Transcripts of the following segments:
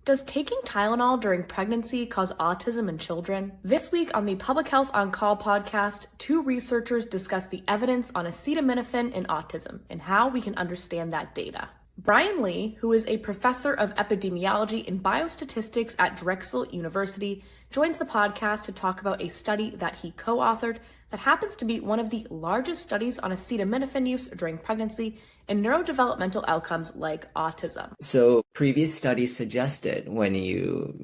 Does taking Tylenol during pregnancy cause autism in children? This week on the Public Health on Call podcast, two researchers discuss the evidence on acetaminophen in autism and how we can understand that data. Brian Lee, who is a professor of epidemiology and biostatistics at Drexel University, joins the podcast to talk about a study that he co-authored that happens to be one of the largest studies on acetaminophen use during pregnancy and neurodevelopmental outcomes like autism. So previous studies suggested when you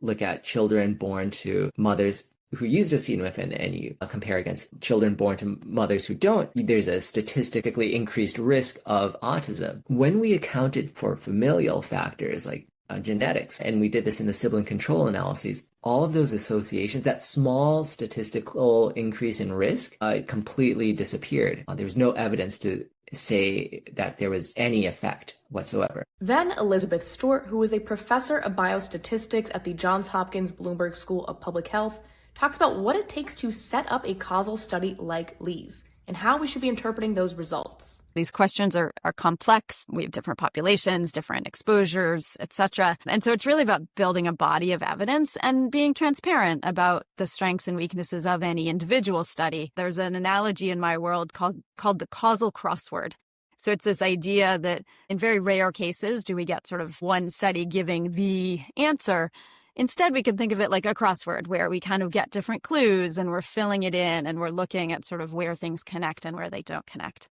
look at children born to mothers who use acetaminophen and you compare against children born to mothers who don't, there's a statistically increased risk of autism. When we accounted for familial factors like genetics, and we did this in the sibling control analyses, all of those associations, that small statistical increase in risk, completely disappeared. There was no evidence to say that there was any effect whatsoever. Then Elizabeth Stewart, who is a professor of biostatistics at the Johns Hopkins Bloomberg School of Public Health, talks about what it takes to set up a causal study like Lee's and how we should be interpreting those results. These questions are complex. We have different populations, different exposures, etc. And so it's really about building a body of evidence and being transparent about the strengths and weaknesses of any individual study. There's an analogy in my world called the causal crossword. So it's this idea that in very rare cases do we get sort of one study giving the answer. Instead, we can think of it like a crossword where we kind of get different clues and we're filling it in and we're looking at sort of where things connect and where they don't connect.